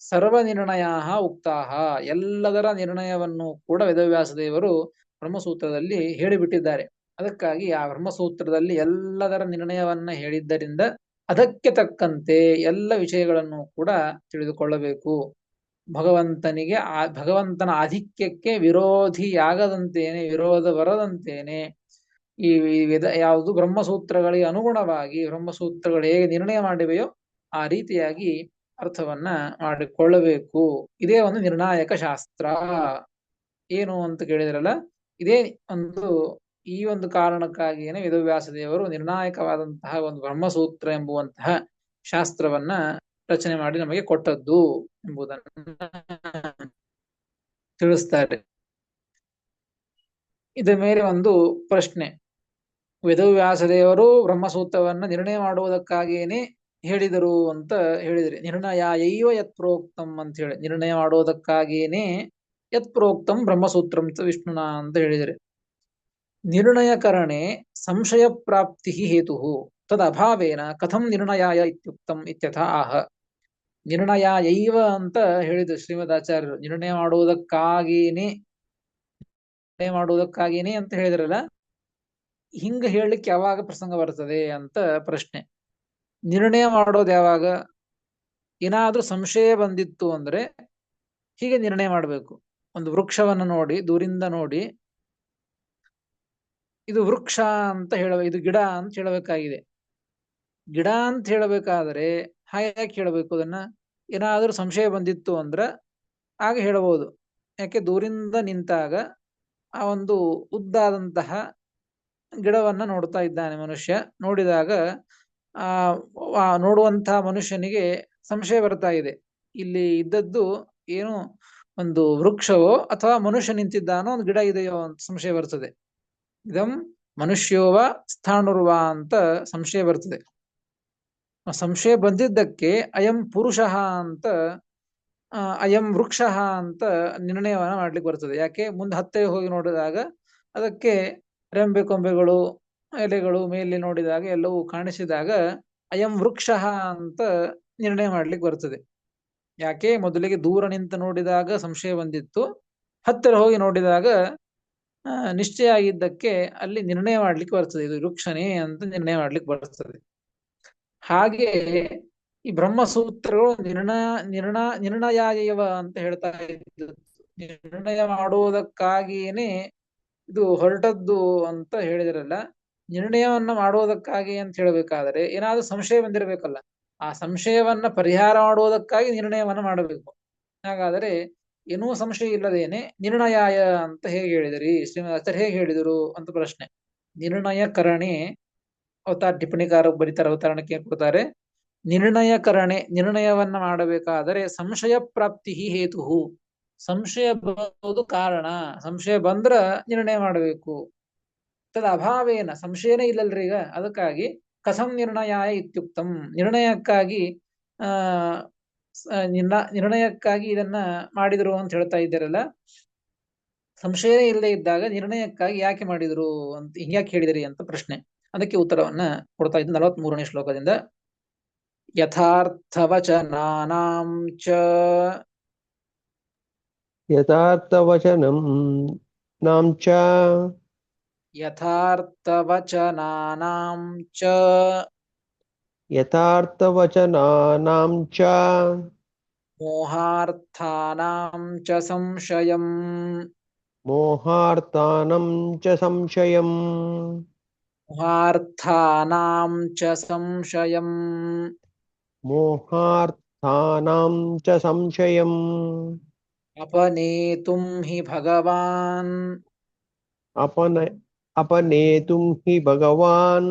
ಸರ್ವ ನಿರ್ಣಯ ಉಕ್ತಾಹ, ಎಲ್ಲದರ ನಿರ್ಣಯವನ್ನು ಕೂಡ ವೇದವ್ಯಾಸ ದೇವರು ಬ್ರಹ್ಮಸೂತ್ರದಲ್ಲಿ ಹೇಳಿಬಿಟ್ಟಿದ್ದಾರೆ. ಅದಕ್ಕಾಗಿ ಆ ಬ್ರಹ್ಮಸೂತ್ರದಲ್ಲಿ ಎಲ್ಲದರ ನಿರ್ಣಯವನ್ನ ಹೇಳಿದ್ದರಿಂದ ಅದಕ್ಕೆ ತಕ್ಕಂತೆ ಎಲ್ಲ ವಿಷಯಗಳನ್ನು ಕೂಡ ತಿಳಿದುಕೊಳ್ಳಬೇಕು. ಭಗವಂತನಿಗೆ ಭಗವಂತನ ಆಧಿಕ್ಯಕ್ಕೆ ವಿರೋಧಿಯಾಗದಂತೇನೆ, ವಿರೋಧ ಬರದಂತೇನೆ ಈ ಯಾವುದು ಬ್ರಹ್ಮಸೂತ್ರಗಳಿಗೆ ಅನುಗುಣವಾಗಿ ಬ್ರಹ್ಮಸೂತ್ರಗಳು ಹೇಗೆ ನಿರ್ಣಯ ಮಾಡಿವೆಯೋ ಆ ರೀತಿಯಾಗಿ ಅರ್ಥವನ್ನ ಮಾಡಿಕೊಳ್ಳಬೇಕು. ಇದೇ ಒಂದು ನಿರ್ಣಾಯಕ ಶಾಸ್ತ್ರ. ಏನು ಅಂತ ಕೇಳಿದ್ರಲ್ಲ, ಇದೇ ಈ ಒಂದು ಕಾರಣಕ್ಕಾಗಿಯೇ ವೇದವ್ಯಾಸ ದೇವರು ನಿರ್ಣಾಯಕವಾದಂತಹ ಒಂದು ಬ್ರಹ್ಮಸೂತ್ರ ಎಂಬುವಂತಹ ಶಾಸ್ತ್ರವನ್ನ ರಚನೆ ಮಾಡಿ ನಮಗೆ ಕೊಟ್ಟದ್ದು ಎಂಬುದನ್ನ ತಿಳಿಸ್ತಾರೆ. ಇದರ ಮೇಲೆ ಒಂದು ಪ್ರಶ್ನೆ. ವೇದವ್ಯಾಸ ದೇವರು ಬ್ರಹ್ಮಸೂತ್ರವನ್ನ ನಿರ್ಣಯ ಮಾಡುವುದಕ್ಕಾಗಿಯೇನೆ ಹೇಳಿದರು ಅಂತ ಹೇಳಿದ್ರಿ. ನಿರ್ಣಯ ಯತ್ ಪ್ರೋಕ್ತಂ ಅಂತ ಹೇಳಿ, ನಿರ್ಣಯ ಮಾಡುವುದಕ್ಕಾಗಿಯೇನೆ ಯತ್ ಪ್ರೋಕ್ತಂ ಬ್ರಹ್ಮಸೂತ್ರಂ ವಿಷ್ಣುನ ಅಂತ ಹೇಳಿದರೆ, ನಿರ್ಣಯಕರಣೆ ಸಂಶಯ ಪ್ರಾಪ್ತಿ ಹೇತು ತದ್ ಅಭಾವೇನ ಕಥಂ ನಿರ್ಣಯಾಯ ಇತ್ಯುಕ್ತಂ ಇತ್ಯಥ ಆಹ. ನಿರ್ಣಯ ಅಂತ ಹೇಳಿದ್ರು ಶ್ರೀಮದಾಚಾರ್ಯರು. ನಿರ್ಣಯ ಮಾಡುವುದಕ್ಕಾಗಿನೇ ಅಂತ ಹೇಳಿದ್ರಲ್ಲ, ಹಿಂಗ ಹೇಳಲಿಕ್ಕೆ ಯಾವಾಗ ಪ್ರಸಂಗ ಬರ್ತದೆ ಅಂತ ಪ್ರಶ್ನೆ. ನಿರ್ಣಯ ಮಾಡೋದು ಯಾವಾಗ? ಏನಾದ್ರೂ ಸಂಶಯ ಬಂದಿತ್ತು ಅಂದ್ರೆ ಹೀಗೆ ನಿರ್ಣಯ ಮಾಡಬೇಕು. ಒಂದು ವೃಕ್ಷವನ್ನು ನೋಡಿ, ದೂರಿಂದ ನೋಡಿ ಇದು ವೃಕ್ಷ ಅಂತ ಇದು ಗಿಡ ಅಂತ ಹೇಳಬೇಕಾಗಿದೆ. ಗಿಡ ಅಂತ ಹೇಳಬೇಕಾದ್ರೆ ಹಾಗೆ ಹೇಳಬೇಕು. ಅದನ್ನ ಏನಾದ್ರೂ ಸಂಶಯ ಬಂದಿತ್ತು ಅಂದ್ರ ಆಗ ಹೇಳಬಹುದು. ಯಾಕೆ? ದೂರಿಂದ ನಿಂತಾಗ ಆ ಒಂದು ಉದ್ದಾದಂತಹ ಗಿಡವನ್ನ ನೋಡ್ತಾ ಇದ್ದಾನೆ ಮನುಷ್ಯ. ನೋಡಿದಾಗ ನೋಡುವಂತಹ ಮನುಷ್ಯನಿಗೆ ಸಂಶಯ ಬರ್ತಾ ಇದೆ, ಇಲ್ಲಿ ಇದ್ದದ್ದು ಏನು ಒಂದು ವೃಕ್ಷವೋ ಅಥವಾ ಮನುಷ್ಯ ನಿಂತಿದ್ದಾನೋ ಒಂದು ಗಿಡ ಇದೆಯೋ ಅಂತ ಸಂಶಯ ಬರ್ತದೆ. ಇದಂ ಮನುಷ್ಯೋವ ಸ್ಥಾಣುರ್ವ ಅಂತ ಸಂಶಯ ಬರ್ತದೆ. ಸಂಶಯ ಬಂದಿದ್ದಕ್ಕೆ ಅಯಂ ಪುರುಷ ಅಂತ ಅಯಂ ವೃಕ್ಷ ಅಂತ ನಿರ್ಣಯವನ್ನ ಮಾಡ್ಲಿಕ್ಕೆ ಬರ್ತದೆ. ಯಾಕೆ? ಮುಂದೆ ಹತ್ತೆ ಹೋಗಿ ನೋಡಿದಾಗ ಅದಕ್ಕೆ ರೆಂಬೆ ಕೊಂಬೆಗಳು, ಎಲೆಗಳು ಮೇಲೆ ನೋಡಿದಾಗ ಎಲ್ಲವೂ ಕಾಣಿಸಿದಾಗ ಅಯಂ ವೃಕ್ಷ ಅಂತ ನಿರ್ಣಯ ಮಾಡ್ಲಿಕ್ಕೆ ಬರ್ತದೆ. ಯಾಕೆ? ಮೊದಲಿಗೆ ದೂರ ನಿಂತು ನೋಡಿದಾಗ ಸಂಶಯ ಬಂದಿತ್ತು, ಹತ್ತಿರ ಹೋಗಿ ನೋಡಿದಾಗ ನಿಶ್ಚಯ ಆಗಿದ್ದಕ್ಕೆ ಅಲ್ಲಿ ನಿರ್ಣಯ ಮಾಡ್ಲಿಕ್ಕೆ ಬರ್ತದೆ, ಇದು ವೃಕ್ಷನೇ ಅಂತ ನಿರ್ಣಯ ಮಾಡ್ಲಿಕ್ಕೆ ಬರ್ತದೆ. ಹಾಗೆ ಈ ಬ್ರಹ್ಮಸೂತ್ರಗಳು ನಿರ್ಣಯ ಅಂತ ಹೇಳ್ತಾ ಇದ್ದು, ನಿರ್ಣಯ ಮಾಡುವುದಕ್ಕಾಗಿಯೇನೆ ಇದು ಹೊರಟದ್ದು ಅಂತ ಹೇಳಿದ್ರಲ್ಲ. ನಿರ್ಣಯವನ್ನ ಮಾಡುವುದಕ್ಕಾಗಿ ಅಂತ ಹೇಳಬೇಕಾದ್ರೆ ಏನಾದ್ರೂ ಸಂಶಯ ಬಂದಿರಬೇಕಲ್ಲ, ಆ ಸಂಶಯವನ್ನ ಪರಿಹಾರ ಮಾಡುವುದಕ್ಕಾಗಿ ನಿರ್ಣಯವನ್ನ ಮಾಡಬೇಕು. ಹಾಗಾದರೆ ಏನೂ ಸಂಶಯ ಇಲ್ಲದೇನೆ ನಿರ್ಣಯಾಯ ಅಂತ ಹೇಗೆ ಹೇಳಿದಿರಿ ಶ್ರೀನಿವಾಸರು, ಹೇಗೆ ಹೇಳಿದರು ಅಂತ ಪ್ರಶ್ನೆ. ನಿರ್ಣಯಕರಣೆ ಟಿಪ್ಪಣಿಕಾರ ಬರೀತಾರೆ, ಅವತರಣಕ್ಕೆ ಕೊಡ್ತಾರೆ. ನಿರ್ಣಯಕರಣೆ, ನಿರ್ಣಯವನ್ನ ಮಾಡಬೇಕಾದರೆ ಸಂಶಯ ಪ್ರಾಪ್ತಿ ಹೇತು, ಸಂಶಯ ಬರೋದು ಕಾರಣ. ಸಂಶಯ ಬಂದ್ರ ನಿರ್ಣಯ ಮಾಡಬೇಕು. ತದ ಅಭಾವೇನ, ಸಂಶಯನೇ ಇಲ್ಲಲ್ರಿ ಈಗ, ಅದಕ್ಕಾಗಿ ಕಥಂ ನಿರ್ಣಯಾಯ ಇತ್ಯುಕ್ತಂ, ನಿರ್ಣಯಕ್ಕಾಗಿ ನಿರ್ಣಯಕ್ಕಾಗಿ ಇದನ್ನ ಮಾಡಿದ್ರು ಅಂತ ಹೇಳ್ತಾ ಇದ್ದಾರಲ್ಲ. ಸಂಶಯನೇ ಇಲ್ಲದೆ ಇದ್ದಾಗ ನಿರ್ಣಯಕ್ಕಾಗಿ ಯಾಕೆ ಮಾಡಿದ್ರು ಅಂತ, ಹಿಂಗ್ಯಾಕೆ ಹೇಳಿದಿರಿ ಅಂತ ಪ್ರಶ್ನೆ. ಅದಕ್ಕೆ ಉತ್ತರವನ್ನ ಕೊಡ್ತಾ ಇದ್ದು 43ನೇ ಶ್ಲೋಕದಿಂದ. ಯಥಾರ್ಥವಚನಾನಾಂ ಚ ಯಥಾರ್ಥವಚನಂ ನಾಂ ಚ ಯಥಾರ್ಥವಚನಾನಾಂ ಚ ಯಥಾರ್ಥವಚನಾನಾಂ ಚ ಮೋಹಾರ್ಥಾನಾಂ ಚ ಸಂಶಯಂ ಮೋಹಾರ್ಥಾನಂ ಚ ಸಂಶಯಂ ಮೋಹಾರ್ಥಾನಾಂ ಚ ಸಂಶಯಂ ಮೋಹಾರ್ಥಾನಾಂ ಚ ಸಂಶಯಂ ಅಪನೇತುಂ ಹಿ ಭಗವಾನ್ ಅಪನೇತುಂ ಹಿ ಭಗವಾನ್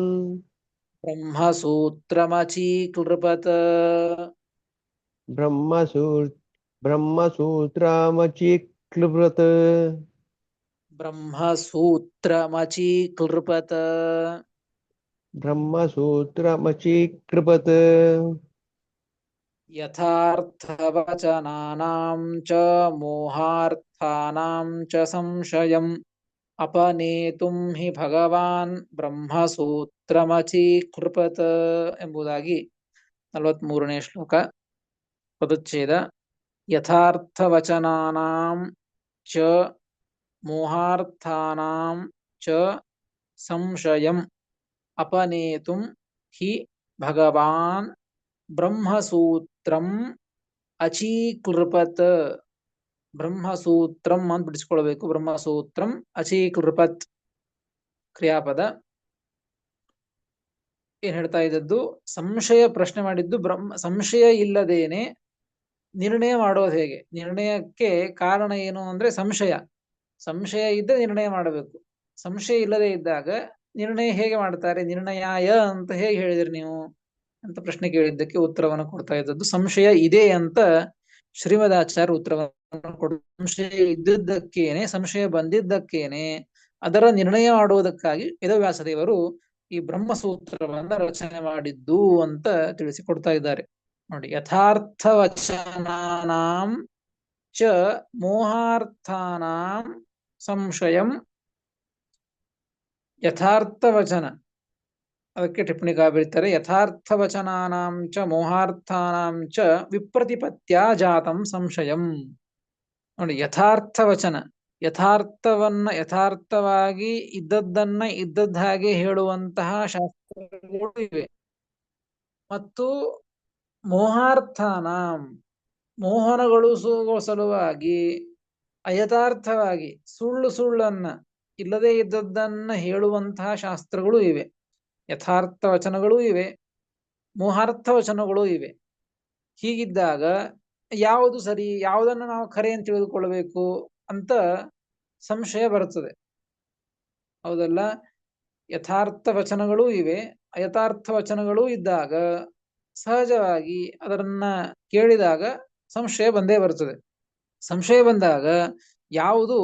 ಬ್ರಹ್ಮಸೂತ್ರಮಚೀಕೃಪತ್ ಬ್ರಹ್ಮಸೂತ್ರಮಚೀಕೃಪತ್ ಬ್ರಹ್ಮಸೂತ್ರಮಚೀಕೃಪತ್ ಬ್ರಹ್ಮಸೂತ್ರಮಚೀಕೃಪತ್ ಯಥಾರ್ಥವಚನಾನಾಂ ಚ ಮೋಹಾರ್ಥಾನಾಂ ಚ ಸಂಶಯಂ ಅಪನೇತುಂ ಹಿ ಭಗವಾನ್ ಬ್ರಹ್ಮಸೂತ್ರಮಚೀಕೃಪತ ಎಂಬುದಾಗಿ 43ನೇ ಶ್ಲೋಕ. ಪದಚ್ಛೇದ. ಯಥಾರ್ಥವಚನಾನಾಂ ಚ ಮೋಹಾರ್ಥಾನಾಂ ಚ ಸಂಶಯಂ ಅಪನೇತುಂ ಹಿ ಭಗವಾನ್ ಬ್ರಹ್ಮಸೂತ್ರಂ ಅಚೀಕೃಪತ್. ಬ್ರಹ್ಮಸೂತ್ರಂ ಅಂತ ಬಿಡಿಸ್ಕೊಳ್ಬೇಕು. ಬ್ರಹ್ಮಸೂತ್ರಂ ಅಚೀಕೃಪತ್ ಕ್ರಿಯಾಪದ. ಏನ್ ಹೇಳ್ತಾ ಇದ್ದದ್ದು? ಸಂಶಯ ಪ್ರಶ್ನೆ ಮಾಡಿದ್ದು ಸಂಶಯ ಇಲ್ಲದೇನೆ ನಿರ್ಣಯ ಮಾಡೋದು ಹೇಗೆ? ನಿರ್ಣಯಕ್ಕೆ ಕಾರಣ ಏನು ಅಂದ್ರೆ ಸಂಶಯ. ಸಂಶಯ ಇದ್ದರೆ ನಿರ್ಣಯ ಮಾಡಬೇಕು. ಸಂಶಯ ಇಲ್ಲದೆ ಇದ್ದಾಗ ನಿರ್ಣಯ ಹೇಗೆ ಮಾಡ್ತಾರೆ? ನಿರ್ಣಯಾಯ ಅಂತ ಹೇಗೆ ಹೇಳಿದ್ರಿ ನೀವು ಅಂತ ಪ್ರಶ್ನೆ ಕೇಳಿದ್ದಕ್ಕೆ ಉತ್ತರವನ್ನು ಕೊಡ್ತಾ ಇದ್ದದ್ದು ಸಂಶಯ ಇದೆ ಅಂತ ಶ್ರೀಮದಾಚಾರ್ಯ ಉತ್ತರವನ್ನು ಕೊಡ. ಸಂಶಯ ಇದ್ದಿದ್ದಕ್ಕೇನೆ, ಸಂಶಯ ಬಂದಿದ್ದಕ್ಕೇನೆ ಅದರ ನಿರ್ಣಯ ಮಾಡುವುದಕ್ಕಾಗಿ ವೇದವ್ಯಾಸದೇವರು ಈ ಬ್ರಹ್ಮಸೂತ್ರವನ್ನ ರಚನೆ ಮಾಡಿದ್ದು ಅಂತ ತಿಳಿಸಿಕೊಡ್ತಾ ಇದ್ದಾರೆ. ನೋಡಿ, ಯಥಾರ್ಥವಚನಾನಾಂ ಚ ಮೋಹಾರ್ಥಾನಾಂ ಸಂಶಯಂ. ಯಥಾರ್ಥವಚನ, ಅದಕ್ಕೆ ಟಿಪ್ಪಣಿಕಾ ಬರೀತಾರೆ, ಯಥಾರ್ಥವಚನಾನಾಂ ಚ ಮೋಹಾರ್ಥಾನಾಂ ಚ ವಿಪ್ರತಿಪತ್ತ್ಯಾ ಜಾತಂ ಸಂಶಯಂ. ನೋಡಿ, ಯಥಾರ್ಥವಚನ, ಯಥಾರ್ಥವನ್ನ ಯಥಾರ್ಥವಾಗಿ ಇದ್ದದ್ದನ್ನ ಇದ್ದದ್ದ ಹಾಗೆ ಹೇಳುವಂತಹ ಶಾಸ್ತ್ರಗಳು ಇವೆ. ಮತ್ತು ಮೋಹಾರ್ಥಾನಾಂ, ಮೋಹನಗೊಳಿಸುವ ಸಲುವಾಗಿ ಅಯಥಾರ್ಥವಾಗಿ ಸುಳ್ಳನ್ನ ಇಲ್ಲದೇ ಇದ್ದದ್ದನ್ನ ಹೇಳುವಂತಹ ಶಾಸ್ತ್ರಗಳು ಇವೆ. ಯಥಾರ್ಥ ವಚನಗಳೂ ಇವೆ, ಮೋಹಾರ್ಥ ವಚನಗಳೂ ಇವೆ. ಹೀಗಿದ್ದಾಗ ಯಾವುದು ಸರಿ, ಯಾವುದನ್ನು ನಾವು ಖರೆ ಅಂತ ತಿಳಿದುಕೊಳ್ಳಬೇಕು ಅಂತ ಸಂಶಯ ಬರುತ್ತದೆ. ಹೌದಲ್ಲ? ಯಥಾರ್ಥ ವಚನಗಳೂ ಇವೆ, ಅಯಥಾರ್ಥ ವಚನಗಳೂ ಇದ್ದಾಗ ಸಹಜವಾಗಿ ಅದನ್ನ ಕೇಳಿದಾಗ ಸಂಶಯ ಬಂದೇ ಬರುತ್ತದೆ. ಸಂಶಯ ಬಂದಾಗ ಯಾವುದು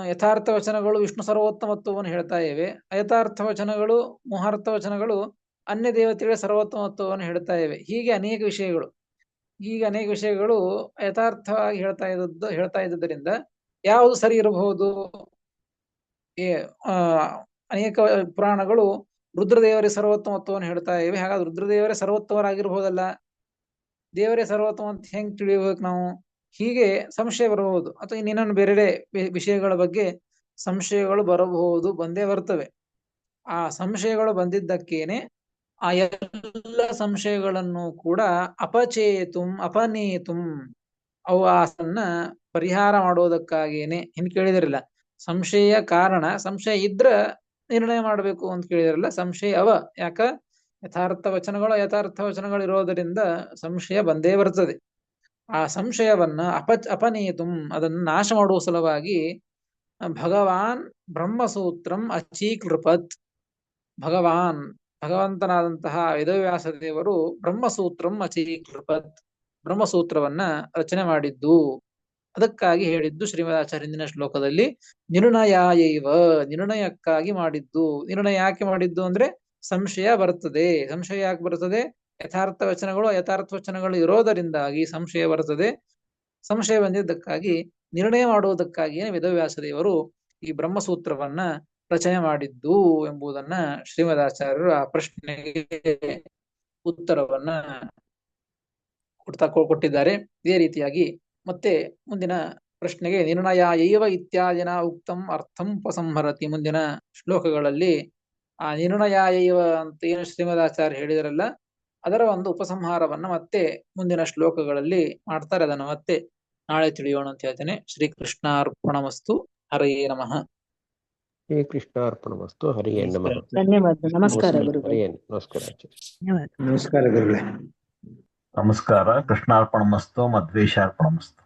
ಯಥಾರ್ಥ ವಚನಗಳು ವಿಷ್ಣು ಸರ್ವೋತ್ತಮತ್ವವನ್ನು ಹೇಳ್ತಾ ಇವೆ, ಅಯಥಾರ್ಥ ವಚನಗಳು ಮೋಹಾರ್ಥ ವಚನಗಳು ಅನ್ಯ ದೇವತೆಗಳ ಸರ್ವೋತ್ತಮತ್ವವನ್ನು ಹೇಳ್ತಾ ಇವೆ. ಹೀಗೆ ಅನೇಕ ವಿಷಯಗಳು ಯಥಾರ್ಥವಾಗಿ ಹೇಳ್ತಾ ಇದ್ದದ್ದರಿಂದ ಯಾವುದು ಸರಿ ಇರಬಹುದು? ಅನೇಕ ಪುರಾಣಗಳು ರುದ್ರದೇವರೇ ಸರ್ವೋತ್ತಮತ್ವವನ್ನು ಹೇಳ್ತಾ ಇವೆ. ಹಾಗಾದ್ರೆ ರುದ್ರದೇವರೇ ಸರ್ವೋತ್ತಮರಾಗಿರ್ಬೋದಲ್ಲ, ದೇವರೇ ಸರ್ವೋತ್ತಮ ಅಂತ ಹೆಂಗ್ ತಿಳಿಯಬೇಕು ನಾವು? ಹೀಗೆ ಸಂಶಯ ಬರಬಹುದು. ಅಥವಾ ಇನ್ನೇನನ್ನು ಬೇರೆ ವಿಷಯಗಳ ಬಗ್ಗೆ ಸಂಶಯಗಳು ಬರಬಹುದು, ಬಂದೇ ಬರ್ತವೆ. ಆ ಸಂಶಯಗಳು ಬಂದಿದ್ದಕ್ಕೇನೆ ಆ ಎಲ್ಲ ಸಂಶಯಗಳನ್ನು ಕೂಡ ಅಪನೇತುಂ ಅವುನ್ನ ಪರಿಹಾರ ಮಾಡೋದಕ್ಕಾಗೇನೆ. ಹಿಂದೆ ಕೇಳಿದಿರಲ್ಲ, ಸಂಶಯ ಕಾರಣ, ಸಂಶಯ ಇದ್ರ ನಿರ್ಣಯ ಮಾಡಬೇಕು ಅಂತ ಕೇಳಿದಿರಲ್ಲ. ಸಂಶಯ ಯಾಕ? ಯಥಾರ್ಥ ವಚನಗಳು ಇರೋದರಿಂದ ಸಂಶಯ ಬಂದೇ ಬರ್ತದೆ. ಆ ಸಂಶಯವನ್ನ ಅಪನೇತುಂ, ಅದನ್ನು ನಾಶ ಮಾಡುವ ಸಲುವಾಗಿ ಭಗವಾನ್ ಬ್ರಹ್ಮಸೂತ್ರಂ ಅಚೀಕೃಪತ್. ಭಗವಂತನಾದಂತಹ ವೇದವ್ಯಾಸ ದೇವರು ಬ್ರಹ್ಮಸೂತ್ರಂ ಅಚೀಕೃಪತ್, ಬ್ರಹ್ಮಸೂತ್ರವನ್ನ ರಚನೆ ಮಾಡಿದ್ದು. ಅದಕ್ಕಾಗಿ ಹೇಳಿದ್ದು ಶ್ರೀಮದಾಚಾರ್ಯ ಹಿಂದಿನ ಶ್ಲೋಕದಲ್ಲಿ ನಿರ್ಣಯಾಯೈವ, ನಿರ್ಣಯಕ್ಕಾಗಿ ಮಾಡಿದ್ದು. ನಿರ್ಣಯ ಯಾಕೆ ಮಾಡಿದ್ದು ಅಂದ್ರೆ ಸಂಶಯ ಬರ್ತದೆ. ಸಂಶಯ ಯಾಕೆ ಬರ್ತದೆ? ಯಥಾರ್ಥ ವಚನಗಳು ಅಯಥಾರ್ಥ ವಚನಗಳು ಇರೋದರಿಂದಾಗಿ ಸಂಶಯ ಬರ್ತದೆ. ಸಂಶಯ ಬಂದಿದ್ದಕ್ಕಾಗಿ ನಿರ್ಣಯ ಮಾಡುವುದಕ್ಕಾಗಿಯೇ ವೇದವ್ಯಾಸ ದೇವರು ಈ ಬ್ರಹ್ಮಸೂತ್ರವನ್ನ ರಚನೆ ಮಾಡಿದ್ದು ಎಂಬುದನ್ನ ಶ್ರೀಮದಾಚಾರ್ಯರು ಆ ಪ್ರಶ್ನೆಗೆ ಉತ್ತರವನ್ನ ಕೊಟ್ಟಿದ್ದಾರೆ. ಇದೇ ರೀತಿಯಾಗಿ ಮತ್ತೆ ಮುಂದಿನ ಪ್ರಶ್ನೆಗೆ ನಿರ್ಣಯ ಏವ ಇತ್ಯಾದಿನ ಉಕ್ತಂ ಅರ್ಥಂ ಉಪಸಂಹರತಿ. ಮುಂದಿನ ಶ್ಲೋಕಗಳಲ್ಲಿ ಆ ನಿರ್ಣಯ ಏವ ಅಂತ ಏನು ಶ್ರೀಮದಾಚಾರ್ಯ ಹೇಳಿದರಲ್ಲ, ಅದರ ಒಂದು ಉಪಸಂಹಾರವನ್ನ ಮತ್ತೆ ಮುಂದಿನ ಶ್ಲೋಕಗಳಲ್ಲಿ ಮಾಡ್ತಾರೆ. ಅದನ್ನು ಮತ್ತೆ ನಾಳೆ ತಿಳಿಯೋಣ ಅಂತ ಹೇಳ್ತೇನೆ. ಶ್ರೀಕೃಷ್ಣಾರ್ಪಣಮಸ್ತು. ಹರಯೇ ನಮಃ. ಶ್ರೀಕೃಷ್ಣಾರ್ಪಣಮಸ್ತು. ಹರಿಯೇ ನಮಃ. ಧನ್ಯವಾದ. ನಮಸ್ಕಾರ ಗುರುಗಳೇ. ನಮಸ್ಕಾರ. ನಮಸ್ಕಾರ ಗುರುಗಳೇ. ನಮಸ್ಕಾರ. ಕೃಷ್ಣಾರ್ಪಣಮಸ್ತು. ಮಧ್ವೇಶಾರ್ಪಣಮಸ್ತು.